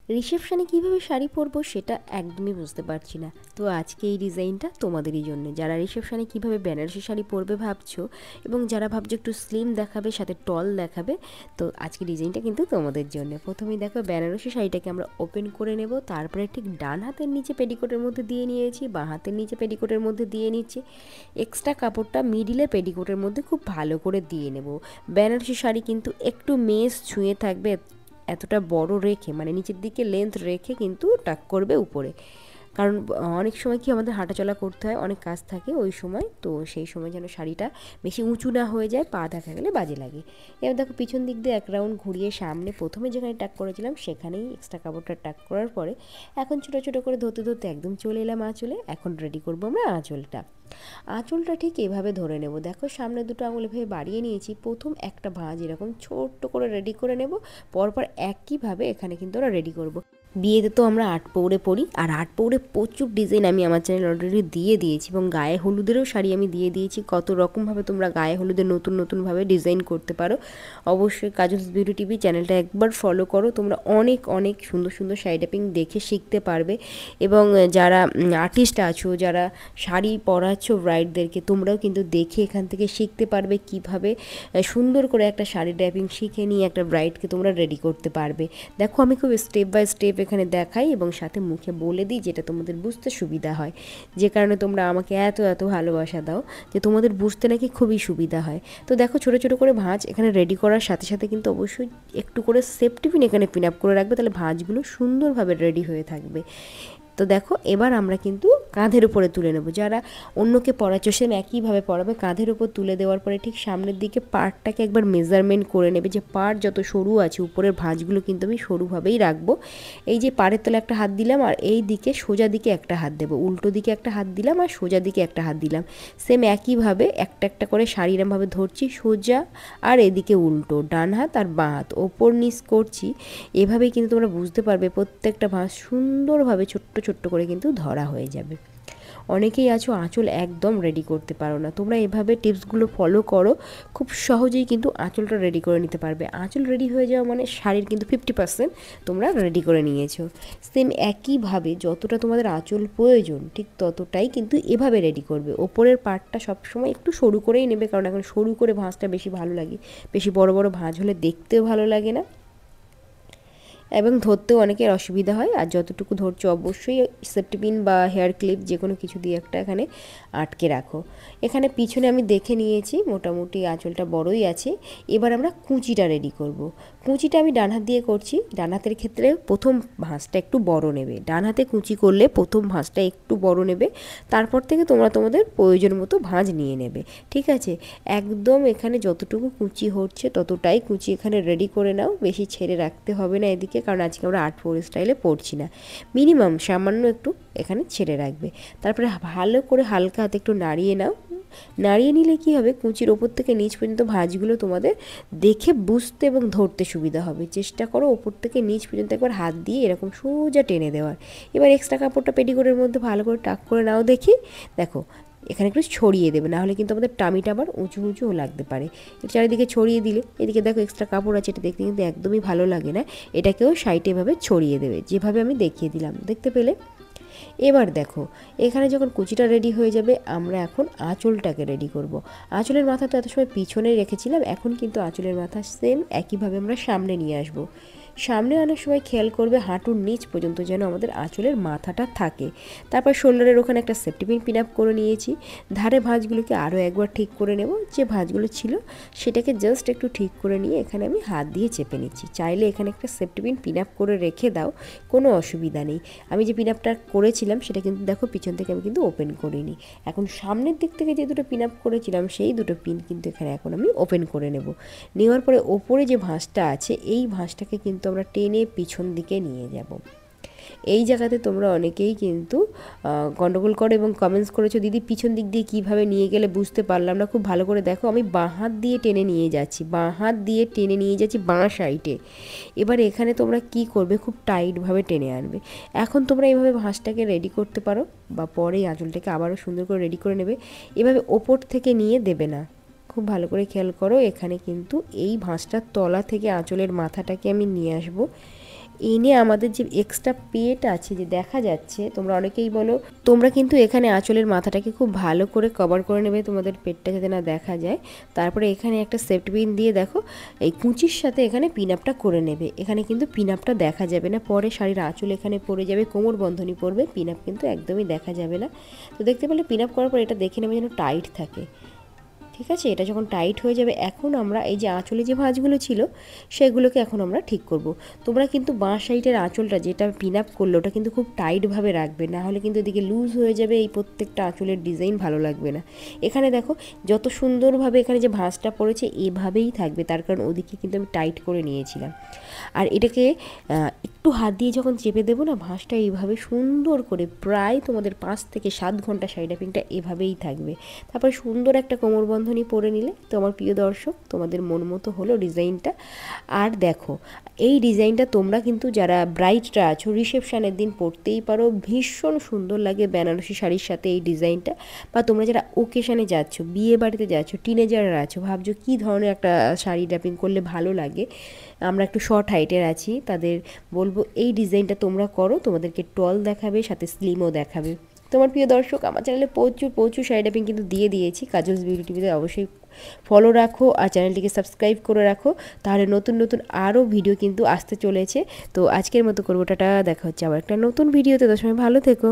রিসেপশনে কিভাবে শাড়ি পরবো সেটা একদমই বুঝতে পারছি না। তো আজকে এই ডিজাইনটা তোমাদেরই জন্য, যারা রিসেপশনে কিভাবে বেনারসি শাড়ি পরবে ভাবছো এবং যারা ভাবছো একটু স্লিম দেখাবে সাথে টল দেখাবে, তো আজকে ডিজাইনটা কিন্তু তোমাদের জন্য। প্রথমেই দেখো বেনারসি শাড়িটাকে আমরা ওপেন করে নেব, তারপরে ঠিক ডান হাতের নিচে পেটিকোটের মধ্যে দিয়ে নিয়েছি, বাঁ হাতের নিচে পেটিকোটের মধ্যে দিয়ে নিচ্ছি। এক্সট্রা কাপড়টা মিডিলে পেটিকোটের মধ্যে খুব ভালো করে দিয়ে নেব। বেনারসি শাড়ি কিন্তু একটু মেস ছুঁয়ে থাকবে, এতটা বড় রেখে মানে নিচের দিকে লেন্থ রেখে কিন্তু টাক করবে উপরে। কারণ অনেক সময় কি আমাদের হাঁটাচলা করতে হয়, অনেক কাজ থাকে ওই সময়, তো সেই সময় যেন শাড়িটা বেশি উঁচু না হয়ে যায়, পা দেখা গেলে বাজে লাগে। এবার দেখো পিছন দিক দিয়ে এক রাউন্ড ঘুরিয়ে সামনে প্রথমে যেখানে টাক করেছিলাম সেখানেই এক্সট্রা কাপড়টা টাক করার পরে এখন ছোটো ছোটো করে ধরতে ধরতে একদম চলে এলাম আঁচলে। এখন রেডি করবো আমরা আঁচলটা। আঁচলটা ঠিক এভাবে ধরে নেব। দেখো সামনে দুটো আঙুল এভাবে বাড়িয়ে নিয়েছি, প্রথম একটা ভাঁজ এরকম ছোট্ট করে রেডি করে নেব, পরপর একইভাবে এখানে কিন্তু আমরা রেডি করব। বিয়েতে তো আমরা আট পৌড়ে পরি, আর আট পৌড়ে প্রচুর ডিজাইন আমি আমার চ্যানেল অলরেডি দিয়ে দিয়েছি, এবং গায়ে হলুদেরও শাড়ি আমি দিয়ে দিয়েছি। কত রকমভাবে তোমরা গায়ে হলুদের নতুন নতুনভাবে ডিজাইন করতে পারো। অবশ্যই কাজলস বিউটি টিভি চ্যানেলটা একবার ফলো করো, তোমরা অনেক অনেক সুন্দর সুন্দর শাড়ি ড্রাপিং দেখে শিখতে পারবে। এবং যারা আর্টিস্ট আছো, যারা শাড়ি পরাচ্ছ ব্রাইডদেরকে, তোমরাও কিন্তু দেখে এখান থেকে শিখতে পারবে কিভাবে সুন্দর করে একটা শাড়ি ড্রাপিং শিখে নিয়ে একটা ব্রাইডকে তোমরা রেডি করতে পারবে। দেখো আমি খুব স্টেপ বাই স্টেপ এখানে দেখাই এবং সাথে মুখে বলে দিই, যেটা তোমাদের বুঝতে সুবিধা হয়, যে কারণে তোমরা আমাকে এত এত ভালোবাসা দাও, যে তোমাদের বুঝতে নাকি খুবই সুবিধা হয়। তো দেখো ছোটো ছোটো করে ভাঁজ এখানে রেডি করার সাথে সাথে কিন্তু অবশ্যই একটু করে সেফটি পিন এখানে পিন আপ করে রাখবে, তাহলে ভাঁজগুলো সুন্দরভাবে রেডি হয়ে থাকবে। তো দেখো এবার আমরা কিন্তু কাঁধের উপরে তুলে নেব। যারা অন্যকে পরাচ্ছ সেম একইভাবে পরাবে। কাঁধের উপর তুলে দেওয়ার পরে ঠিক সামনের দিকে পার্টটাকে একবার মেজারমেন্ট করে নেবে, যে পার্ট যত সরু আছে উপরের ভাঁজগুলো কিন্তু আমি সরুভাবেই রাখবো। এই যে পাড়ের তলে একটা হাত দিলাম, আর এই দিকে সোজা দিকে একটা হাত দেবো, উল্টো দিকে একটা হাত দিলাম আর সোজা দিকে একটা হাত দিলাম। সেম একইভাবে একটা একটা করে শাড়ি এরমভাবে ধরছি, সোজা আর এদিকে উল্টো, ডান হাত আর বাঁ হাত ওপর নিচ করছি। এভাবেই কিন্তু তোমরা বুঝতে পারবে প্রত্যেকটা ভাঁজ সুন্দরভাবে ছোট্ট ছোট্ট করে কিন্তু ধরা হয়ে যাবে। অনেকেই আছো আঁচল একদম রেডি করতে পারো না, তোমরা এভাবে টিপসগুলো ফলো করো, খুব সহজেই কিন্তু আঁচলটা রেডি করে নিতে পারবে। আঁচল রেডি হয়ে যাওয়া মানে শাড়ির কিন্তু 50% তোমরা রেডি করে নিয়েছো। সেম একইভাবে যতটা তোমাদের আঁচল প্রয়োজন ঠিক ততটাই কিন্তু এভাবে রেডি করবে। ওপরের পার্টটা সবসময় একটু সরু করেই নেবে, কারণ এখন সরু করে ভাঁজটা বেশি ভালো লাগে, বেশি বড় বড় ভাঁজ হলে দেখতেও ভালো লাগে না এবং ধরতেও অনেকের অসুবিধা হয়। আর যতটুকু ধরছো অবশ্যই সেফটি পিন বা হেয়ার ক্লিপ যে কোনো কিছু দিয়ে একটা এখানে আটকে রাখো। এখানে পিছনে আমি দেখে নিয়েছি মোটামুটি আঁচলটা বড়ই আছে। এবার আমরা কুঁচিটা রেডি করব। কুঁচিটা আমি ডান হাত দিয়ে করছি। ডান হাতের ক্ষেত্রে প্রথম ভাঁজটা একটু বড় নেবে, ডান হাতে কুঁচি করলে প্রথম ভাঁজটা একটু বড় নেবে, তারপর থেকে তোমরা তোমাদের প্রয়োজন মতো ভাঁজ নিয়ে নেবে, ঠিক আছে। একদম এখানে যতটুকু কুঁচি হচ্ছে ততটাই কুঁচি এখানে রেডি করে নাও, বেশি ছেড়ে রাখতে হবে না এদিকে, কারণ আজকে আমরা আর্ট ফোর স্টাইলে পড়ছি না। মিনিমাম সামান্য একটু এখানে ছেড়ে রাখবে। তারপরে ভালো করে হালকা হাতে একটু নাড়িয়ে নাও। নাড়িয়ে নিলে কি হবে, কুঁচির ওপর থেকে নিচ পর্যন্ত ভাঁজগুলো তোমাদের দেখে বুঝতে এবং ধরতে সুবিধা হবে। চেষ্টা করো ওপর থেকে নিচ পর্যন্ত একবার হাত দিয়ে এরকম সোজা টেনে দেওয়ার। এবার এক্সট্রা কাপড়টা পেটিকোটের মধ্যে ভালো করে টাক করে নাও দেখি। দেখো এখানে একটু ছড়িয়ে দেবে, নাহলে কিন্তু আমাদের টামিটা আবার উঁচু উঁচুও লাগতে পারে। চারিদিকে ছড়িয়ে দিলে, এদিকে দেখো এক্সট্রা কাপড় আছে, এটা দেখতে কিন্তু একদমই ভালো লাগে না, এটাকেও সাইডে এভাবে ছড়িয়ে দেবে যেভাবে আমি দেখিয়ে দিলাম, দেখতে পেলে। এবার দেখো এখানে যখন কুচিটা রেডি হয়ে যাবে, আমরা এখন আঁচলটাকে রেডি করব। আঁচলের মাথা তো এত সময় পিছনে রেখেছিলাম, এখন কিন্তু আঁচলের মাথা সেম একইভাবে আমরা সামনে নিয়ে আসব। সামনে অনেক সময় খেয়াল করবে হাঁটুর নিচ পর্যন্ত যেন আমাদের আঁচলের মাথাটা থাকে। তারপর শোল্ডারের ওখানে একটা সেফটি পিন পিন আপ করে নিয়েছি। ধারে ভাঁজগুলোকে আরও একবার ঠিক করে নেব, যে ভাঁজগুলো ছিল সেটাকে জাস্ট একটু ঠিক করে নিয়ে এখানে আমি হাত দিয়ে চেপে নিচ্ছি। চাইলে এখানে একটা সেফটি পিন পিন আপ করে রেখে দাও, কোনো অসুবিধা নেই। আমি যে পিন আপটা করেছিলাম সেটা কিন্তু দেখো পিছন থেকে আমি কিন্তু ওপেন করিনি। এখন সামনের দিক থেকে যে দুটো পিন আপ করেছিলাম সেই দুটো পিন কিন্তু এখানে এখন আমি ওপেন করে নেব। নেওয়ার পরে ওপরে যে ভাঁজটা আছে এই ভাঁজটাকে কিন্তু আমরা টেনে পিছন দিকে নিয়ে যাব। এই জায়গাতে তোমরা অনেকেই কিন্তু গন্ডগোল করো এবং কমেন্টস করেছো, দিদি পিছন দিক দিয়ে কীভাবে নিয়ে গেলে বুঝতে পারলাম না। খুব ভালো করে দেখো, আমি বাঁ হাত দিয়ে টেনে নিয়ে যাচ্ছি, বাঁ হাত দিয়ে টেনে নিয়ে যাচ্ছি বাঁ সাইডে। এবার এখানে তোমরা কি করবে, খুব টাইটভাবে টেনে আনবে। এখন তোমরা এইভাবে ভাঁজটাকে রেডি করতে পারো, বা পরে আঁচলটাকে আবারও সুন্দর করে রেডি করে নেবে। এভাবে ওপর থেকে নিয়ে দেবে না, খুব ভালো করে খেয়াল করো। এখানে কিন্তু এই ভাঁজটার তলা থেকে আঁচলের মাথাটাকে আমি নিয়ে আসবো। এনে আমাদের যে এক্সট্রা পেট আছে যে দেখা যাচ্ছে, তোমরা অনেকেই বলো, তোমরা কিন্তু এখানে আঁচলের মাথাটাকে খুব ভালো করে কভার করে নেবে তোমাদের পেটটা যাতে না দেখা যায়। তারপরে এখানে একটা সেফটি পিন দিয়ে দেখো এই কুঁচির সাথে এখানে পিন আপটা করে নেবে। এখানে কিন্তু পিন আপটা দেখা যাবে না, পরে শাড়ির আঁচল এখানে পড়ে যাবে, কোমর বন্ধনী পড়বে, পিন আপ কিন্তু একদমই দেখা যাবে না। তো দেখতে পেলে পিন আপ করার পর এটা দেখে নেবে যেন টাইট থাকে। ঠিক আছে, এটা যখন টাইট হয়ে যাবে, এখন আমরা এই যে আঁচলে যে ভাঁজগুলো ছিল সেগুলোকে এখন আমরা ঠিক করব। তোমরা কিন্তু বাঁ সাইডের আঁচলটা যেটা পিন আপ করলো ওটা কিন্তু খুব টাইটভাবে রাখবে, না হলে কিন্তু এদিকে লুজ হয়ে যাবে, এই প্রত্যেকটা আঁচলের ডিজাইন ভালো লাগবে না। এখানে দেখো যত সুন্দরভাবে এখানে যে ভাঁজটা পড়েছে এভাবেই থাকবে, তার কারণ ওদিকে কিন্তু আমি টাইট করে নিয়েছিলাম। আর এটাকে একটু হাত দিয়ে যখন চেপে দেবো না, ভাঁজটা এইভাবে সুন্দর করে প্রায় তোমাদের 5 থেকে 7 ঘন্টা শাড়ি রাপিংটা এভাবেই থাকবে। তারপরে সুন্দর একটা কোমরবন্ধনী পরে নিলে তো আমার প্রিয় দর্শক তোমাদের মন মতো হলো ডিজাইনটা। আর দেখো এই ডিজাইনটা তোমরা কিন্তু যারা ব্রাইডরা আছো রিসেপশানের দিন পরতেই পারো, ভীষণ সুন্দর লাগে বেনারসি শাড়ির সাথে এই ডিজাইনটা। বা তোমরা যারা ওকেশানে যাচ্ছ, বিয়ে বাড়িতে যাচ্ছ, টিনেজাররা আছো, ভাবছো কী ধরনের একটা শাড়ি রাপিং করলে ভালো লাগে, আমরা একটু শর্ট হাইটের আছি, তাদের বলবো এই ডিজাইনটা তোমরা করো, তোমাদেরকে টল দেখাবে, সাথে স্লিমও দেখাবে। তোমার প্রিয় দর্শক আমার চ্যানেলে প্রচুর প্রচুর শাড়ি রাপিং কিন্তু দিয়ে দিয়েছি, কাজলস বিউটি টিভিতে অবশ্যই ফলো রাখো আর চ্যানেলটিকে সাবস্ক্রাইব করে রাখো, তাহলে নতুন নতুন আরও ভিডিও কিন্তু আসতে চলেছে। তো আজকের মতো করবো টাটা, দেখা হচ্ছে আবার একটা নতুন ভিডিওতে, তো সময় ভালো থেকো।